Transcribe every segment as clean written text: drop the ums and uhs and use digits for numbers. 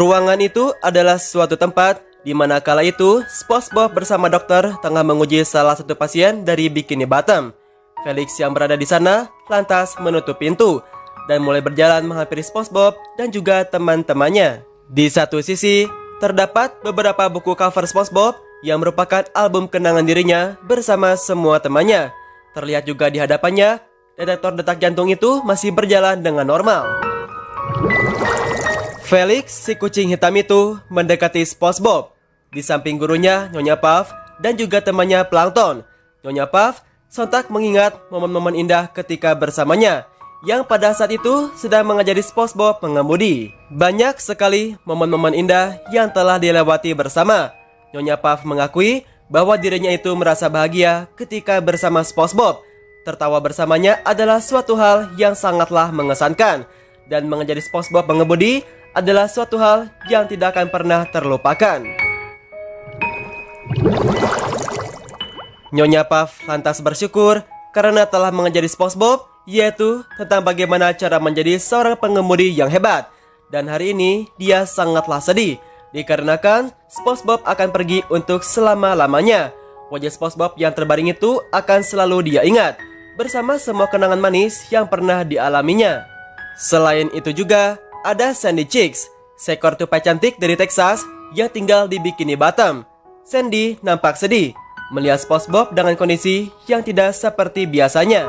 Ruangan itu adalah suatu tempat di mana kala itu SpongeBob bersama dokter tengah menguji salah satu pasien dari Bikini Bottom. Felix yang berada di sana lantas menutup pintu dan mulai berjalan menghampiri SpongeBob dan juga teman-temannya. Di satu sisi, terdapat beberapa buku cover SpongeBob yang merupakan album kenangan dirinya bersama semua temannya. Terlihat juga di hadapannya, detektor detak jantung itu masih berjalan dengan normal. Felix, si kucing hitam itu, mendekati SpongeBob. Di samping gurunya, Nyonya Puff, dan juga temannya Plankton. Nyonya Puff sontak mengingat momen-momen indah ketika bersamanya, yang pada saat itu sedang mengajari SpongeBob mengemudi. Banyak sekali momen-momen indah yang telah dilewati bersama. Nyonya Puff mengakui bahwa dirinya itu merasa bahagia ketika bersama SpongeBob. Tertawa bersamanya adalah suatu hal yang sangatlah mengesankan, dan mengajari SpongeBob mengemudi adalah suatu hal yang tidak akan pernah terlupakan. Nyonya Puff lantas bersyukur karena telah mengajari SpongeBob, yaitu tentang bagaimana cara menjadi seorang pengemudi yang hebat. Dan hari ini dia sangatlah sedih dikarenakan SpongeBob akan pergi untuk selama-lamanya. Wajah SpongeBob yang terbaring itu akan selalu dia ingat, bersama semua kenangan manis yang pernah dialaminya. Selain itu juga ada Sandy Cheeks, seekor tupai cantik dari Texas yang tinggal di Bikini Bottom. Sandy nampak sedih melihat SpongeBob dengan kondisi yang tidak seperti biasanya.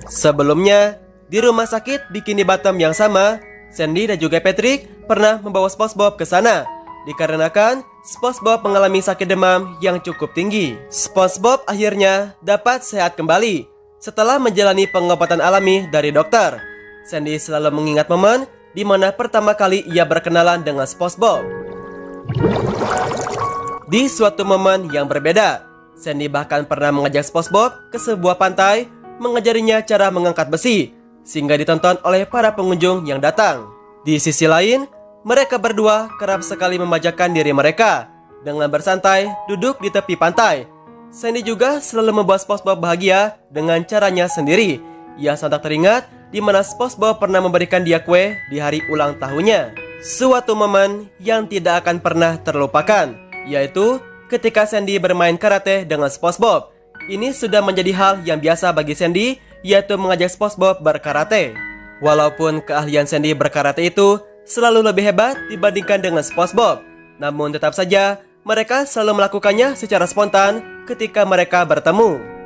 Sebelumnya, di rumah sakit Bikini Bottom yang sama, Sandy dan juga Patrick pernah membawa SpongeBob ke sana dikarenakan SpongeBob mengalami sakit demam yang cukup tinggi. SpongeBob akhirnya dapat sehat kembali setelah menjalani pengobatan alami dari dokter. Sandy selalu mengingat momen di mana pertama kali ia berkenalan dengan SpongeBob. Di suatu momen yang berbeda, Sandy bahkan pernah mengajak SpongeBob ke sebuah pantai, mengajarinya cara mengangkat besi, sehingga ditonton oleh para pengunjung yang datang. Di sisi lain, mereka berdua kerap sekali memajakan diri mereka dengan bersantai duduk di tepi pantai. Sandy juga selalu membuat SpongeBob bahagia dengan caranya sendiri. Ia sontak teringat di mana SpongeBob pernah memberikan dia kue di hari ulang tahunnya. Suatu momen yang tidak akan pernah terlupakan, yaitu ketika Sandy bermain karate dengan SpongeBob. Ini sudah menjadi hal yang biasa bagi Sandy, yaitu mengajak SpongeBob berkarate. Walaupun keahlian Sandy berkarate itu selalu lebih hebat dibandingkan dengan SpongeBob, namun tetap saja mereka selalu melakukannya secara spontan ketika mereka bertemu.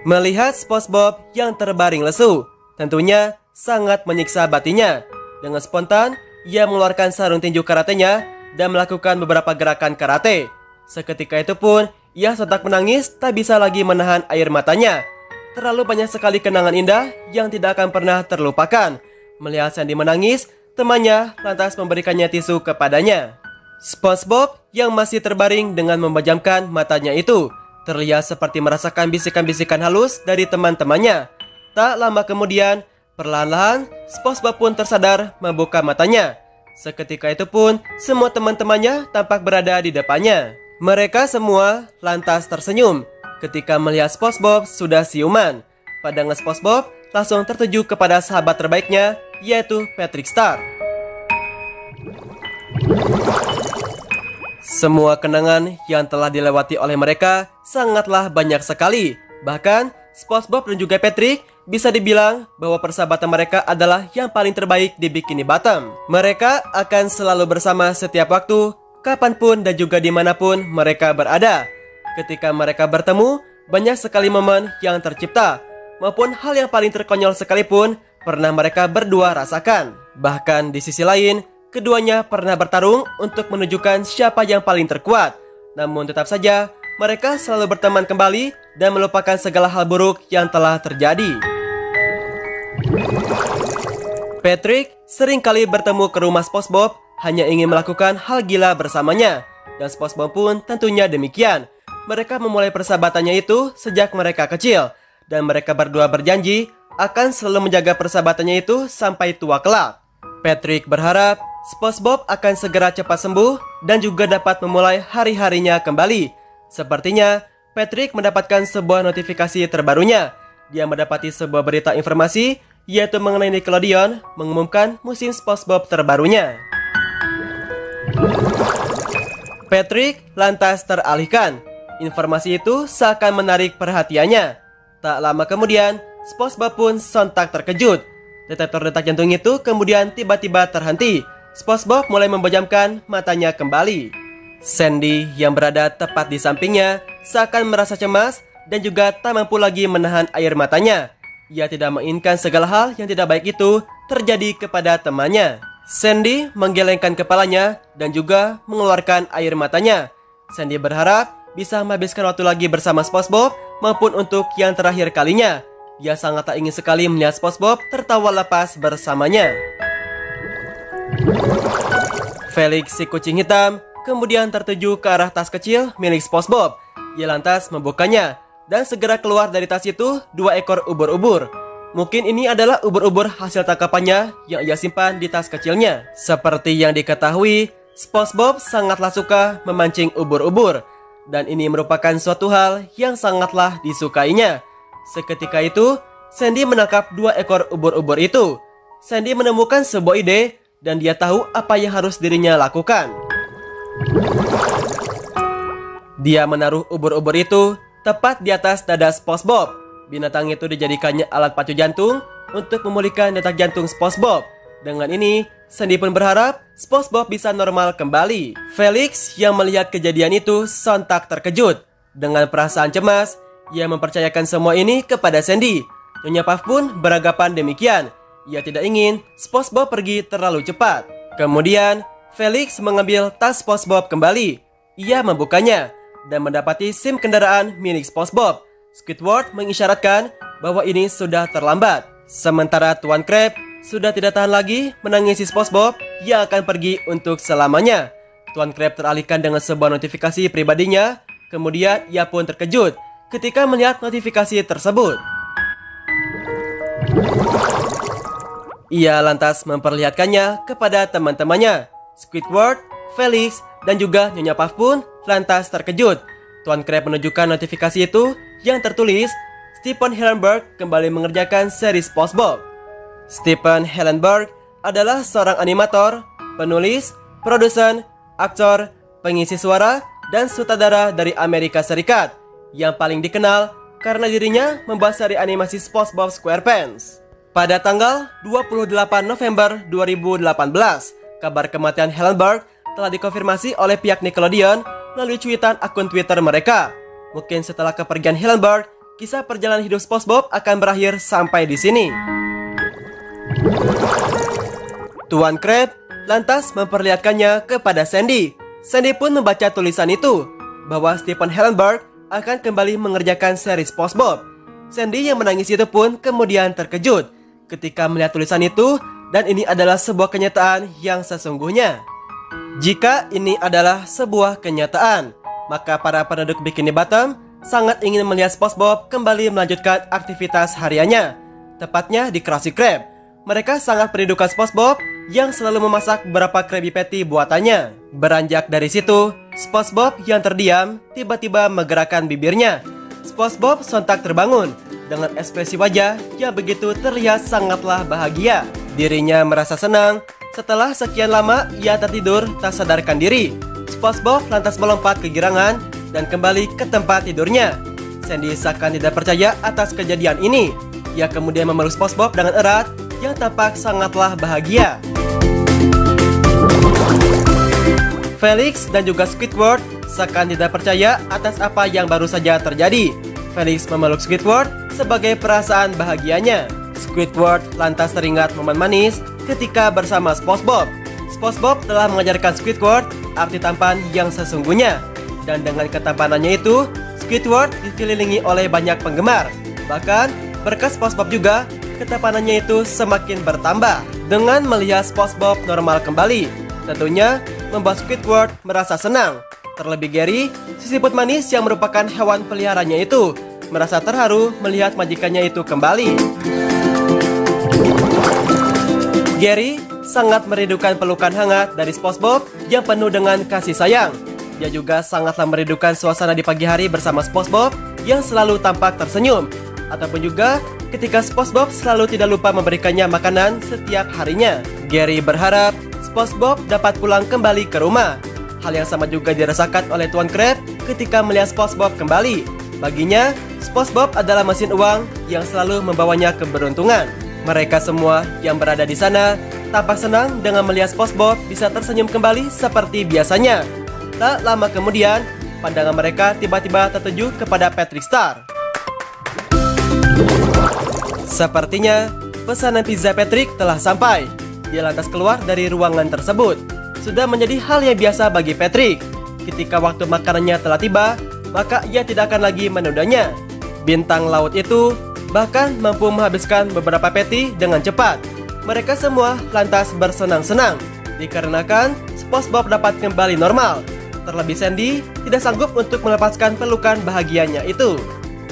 Melihat SpongeBob yang terbaring lesu, tentunya sangat menyiksa batinnya. Dengan spontan, ia mengeluarkan sarung tinju karatenya dan melakukan beberapa gerakan karate. Seketika itu pun, ia sontak menangis tak bisa lagi menahan air matanya. Terlalu banyak sekali kenangan indah yang tidak akan pernah terlupakan. Melihat Sandy menangis, temannya lantas memberikannya tisu kepadanya. SpongeBob yang masih terbaring dengan memejamkan matanya itu terlihat seperti merasakan bisikan-bisikan halus dari teman-temannya. Tak lama kemudian, perlahan-lahan SpongeBob pun tersadar membuka matanya. Seketika itu pun, semua teman-temannya tampak berada di depannya. Mereka semua lantas tersenyum ketika melihat SpongeBob sudah siuman. Pandangan SpongeBob langsung tertuju kepada sahabat terbaiknya, yaitu Patrick Star. Semua kenangan yang telah dilewati oleh mereka sangatlah banyak sekali. Bahkan, SpongeBob dan juga Patrick bisa dibilang bahwa persahabatan mereka adalah yang paling terbaik di Bikini Bottom. Mereka akan selalu bersama setiap waktu, kapanpun dan juga dimanapun mereka berada. Ketika mereka bertemu, banyak sekali momen yang tercipta, maupun hal yang paling terkonyol sekalipun pernah mereka berdua rasakan. Bahkan di sisi lain, keduanya pernah bertarung untuk menunjukkan siapa yang paling terkuat. Namun tetap saja, mereka selalu berteman kembali dan melupakan segala hal buruk yang telah terjadi. Patrick sering kali bertemu ke rumah SpongeBob hanya ingin melakukan hal gila bersamanya. Dan SpongeBob pun tentunya demikian. Mereka memulai persahabatannya itu sejak mereka kecil. Dan mereka berdua berjanji akan selalu menjaga persahabatannya itu sampai tua kelak. Patrick berharap SpongeBob akan segera cepat sembuh dan juga dapat memulai hari-harinya kembali. Sepertinya Patrick mendapatkan sebuah notifikasi terbarunya. Dia mendapati sebuah berita informasi yaitu mengenai Nickelodeon mengumumkan musim SpongeBob terbarunya. Patrick lantas teralihkan. Informasi itu seakan menarik perhatiannya. Tak lama kemudian, SpongeBob pun sontak terkejut. Detektor detak jantung itu kemudian tiba-tiba terhenti. SpongeBob mulai membejamkan matanya kembali. Sandy yang berada tepat di sampingnya seakan merasa cemas dan juga tak mampu lagi menahan air matanya. Ia tidak menginginkan segala hal yang tidak baik itu terjadi kepada temannya. Sandy menggelengkan kepalanya dan juga mengeluarkan air matanya. Sandy berharap bisa menghabiskan waktu lagi bersama SpongeBob maupun untuk yang terakhir kalinya. Ia sangat tak ingin sekali melihat SpongeBob tertawa lepas bersamanya. Felix si kucing hitam kemudian tertuju ke arah tas kecil milik SpongeBob. Ia lantas membukanya dan segera keluar dari tas itu 2 ekor ubur-ubur. Mungkin ini adalah ubur-ubur hasil tangkapannya yang ia simpan di tas kecilnya. Seperti yang diketahui, SpongeBob sangatlah suka memancing ubur-ubur. Dan ini merupakan suatu hal yang sangatlah disukainya. Seketika itu, Sandy menangkap 2 ekor ubur-ubur itu. Sandy menemukan sebuah ide dan dia tahu apa yang harus dirinya lakukan. Dia menaruh ubur-ubur itu tepat di atas dada SpongeBob. Binatang itu dijadikannya alat pacu jantung untuk memulihkan detak jantung SpongeBob. Dengan ini, Sandy pun berharap SpongeBob bisa normal kembali. Felix yang melihat kejadian itu sontak terkejut. Dengan perasaan cemas, ia mempercayakan semua ini kepada Sandy. Nyonya Puff pun beranggapan demikian. Ia tidak ingin SpongeBob pergi terlalu cepat. Kemudian, Felix mengambil tas SpongeBob kembali. Ia membukanya dan mendapati SIM kendaraan milik SpongeBob. Squidward mengisyaratkan bahwa ini sudah terlambat. Sementara Tuan Crab sudah tidak tahan lagi menangisi SpongeBob yang akan pergi untuk selamanya. Tuan Crab teralihkan dengan sebuah notifikasi pribadinya. Kemudian ia pun terkejut ketika melihat notifikasi tersebut. Ia lantas memperlihatkannya kepada teman-temannya. Squidward, Felix, dan juga Nyonya Puff pun lantas terkejut. Tuan Crab menunjukkan notifikasi itu yang tertulis Stephen Hillenburg kembali mengerjakan seri SpongeBob. Stephen Hillenburg adalah seorang animator, penulis, produsen, aktor, pengisi suara, dan sutradara dari Amerika Serikat yang paling dikenal karena dirinya membuat seri animasi SpongeBob SquarePants. Pada tanggal 28 November 2018, kabar kematian Hillenburg telah dikonfirmasi oleh pihak Nickelodeon melalui cuitan akun Twitter mereka. Mungkin setelah kepergian Hillenburg, kisah perjalanan hidup SpongeBob akan berakhir sampai di sini. Tuan Crab lantas memperlihatkannya kepada Sandy. Sandy pun membaca tulisan itu, bahwa Stephen Hillenburg akan kembali mengerjakan seri SpongeBob. Sandy yang menangis itu pun kemudian terkejut ketika melihat tulisan itu, dan ini adalah sebuah kenyataan yang sesungguhnya. Jika ini adalah sebuah kenyataan, maka para penduduk Bikini Bottom sangat ingin melihat SpongeBob kembali melanjutkan aktivitas hariannya, tepatnya di Krusty Krab. Mereka sangat merindukan SpongeBob yang selalu memasak beberapa Krabby Patty buatannya. Beranjak dari situ, SpongeBob yang terdiam tiba-tiba menggerakkan bibirnya. SpongeBob sontak terbangun dengan ekspresi wajah yang begitu terlihat sangatlah bahagia. Dirinya merasa senang. Setelah sekian lama ia tertidur tak sadarkan diri. SpongeBob lantas melompat kegirangan dan kembali ke tempat tidurnya. Sandy seakan tidak percaya atas kejadian ini. Ia kemudian memeluk SpongeBob dengan erat yang tampak sangatlah bahagia. Felix dan juga Squidward seakan tidak percaya atas apa yang baru saja terjadi. Felix memeluk Squidward sebagai perasaan bahagianya. Squidward lantas teringat momen manis ketika bersama SpongeBob. SpongeBob telah mengajarkan Squidward arti tampan yang sesungguhnya. Dan dengan ketampanannya itu, Squidward dikelilingi oleh banyak penggemar. Bahkan berkat SpongeBob juga, ketampanannya itu semakin bertambah. Dengan melihat SpongeBob normal kembali, tentunya membuat Squidward merasa senang. Terlebih Gary, sisiput manis yang merupakan hewan peliharanya itu, merasa terharu melihat majikannya itu kembali. Gary sangat merindukan pelukan hangat dari SpongeBob yang penuh dengan kasih sayang. Dia juga sangatlah merindukan suasana di pagi hari bersama SpongeBob yang selalu tampak tersenyum. ataupun juga ketika SpongeBob selalu tidak lupa memberikannya makanan setiap harinya. Gary berharap SpongeBob dapat pulang kembali ke rumah. Hal yang sama juga dirasakan oleh Tuan Krab ketika melihat SpongeBob kembali. Baginya, SpongeBob adalah mesin uang yang selalu membawanya keberuntungan. Mereka semua yang berada di sana tampak senang dengan melihat SpongeBob bisa tersenyum kembali seperti biasanya. Tak lama kemudian, pandangan mereka tiba-tiba tertuju kepada Patrick Star. Sepertinya, pesanan pizza Patrick telah sampai. Dia lantas keluar dari ruangan tersebut. Sudah menjadi hal yang biasa bagi Patrick. Ketika waktu makanannya telah tiba, maka ia tidak akan lagi menundanya. Bintang laut itu bahkan mampu menghabiskan beberapa patty dengan cepat. Mereka semua lantas bersenang-senang dikarenakan SpongeBob dapat kembali normal. Terlebih Sandy tidak sanggup untuk melepaskan pelukan bahagianya itu.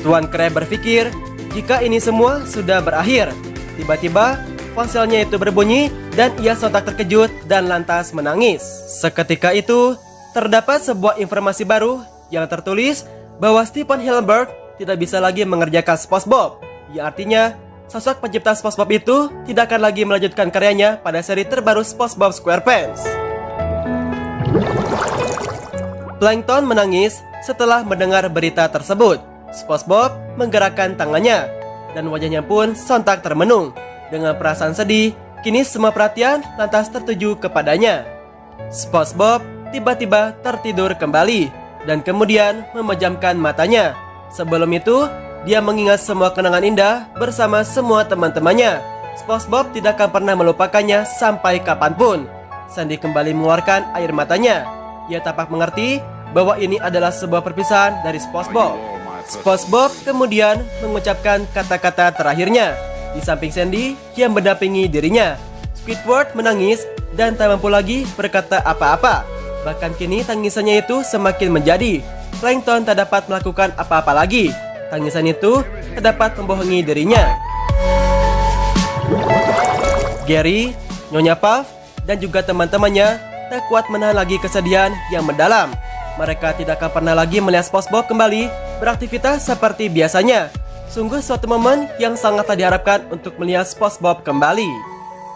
Tuan Krab berpikir jika ini semua sudah berakhir. Tiba-tiba ponselnya itu berbunyi dan ia sontak terkejut dan lantas menangis. Seketika itu terdapat sebuah informasi baru yang tertulis bahwa Stephen Hillenburg tidak bisa lagi mengerjakan SpongeBob. Yang artinya sosok pencipta SpongeBob itu tidak akan lagi melanjutkan karyanya pada seri terbaru SpongeBob SquarePants. Plankton menangis setelah mendengar berita tersebut. SpongeBob menggerakkan tangannya dan wajahnya pun sontak termenung. Dengan perasaan sedih, kini semua perhatian lantas tertuju kepadanya. SpongeBob tiba-tiba tertidur kembali dan kemudian memejamkan matanya. Sebelum itu, dia mengingat semua kenangan indah bersama semua teman-temannya. SpongeBob tidak akan pernah melupakannya sampai kapanpun. Sandy kembali mengeluarkan air matanya. Ia tampak mengerti bahwa ini adalah sebuah perpisahan dari SpongeBob. SpongeBob kemudian mengucapkan kata-kata terakhirnya di samping Sandy yang mendampingi dirinya. Squidward menangis dan tak mampu lagi berkata apa-apa. Bahkan kini tangisannya itu semakin menjadi. Plankton tak dapat melakukan apa-apa lagi. Tangisan itu tak dapat membohongi dirinya. Gary, Nyonya Puff, dan juga teman-temannya tak kuat menahan lagi kesedihan yang mendalam. Mereka tidak akan pernah lagi melihat SpongeBob kembali beraktivitas seperti biasanya. Sungguh suatu momen yang sangatlah diharapkan untuk melihat SpongeBob kembali.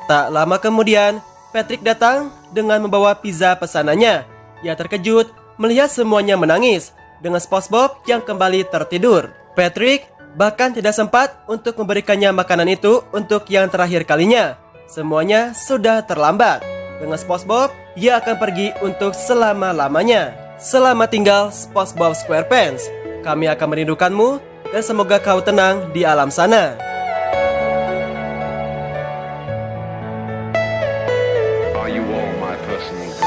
Tak lama kemudian, Patrick datang dengan membawa pizza pesanannya. Ia terkejut melihat semuanya menangis dengan SpongeBob yang kembali tertidur. Patrick bahkan tidak sempat untuk memberikannya makanan itu untuk yang terakhir kalinya. Semuanya sudah terlambat. Dengan SpongeBob, ia akan pergi untuk selama-lamanya. Selamat tinggal SpongeBob SquarePants. Kami akan merindukanmu dan semoga kau tenang di alam sana. Are you all my personal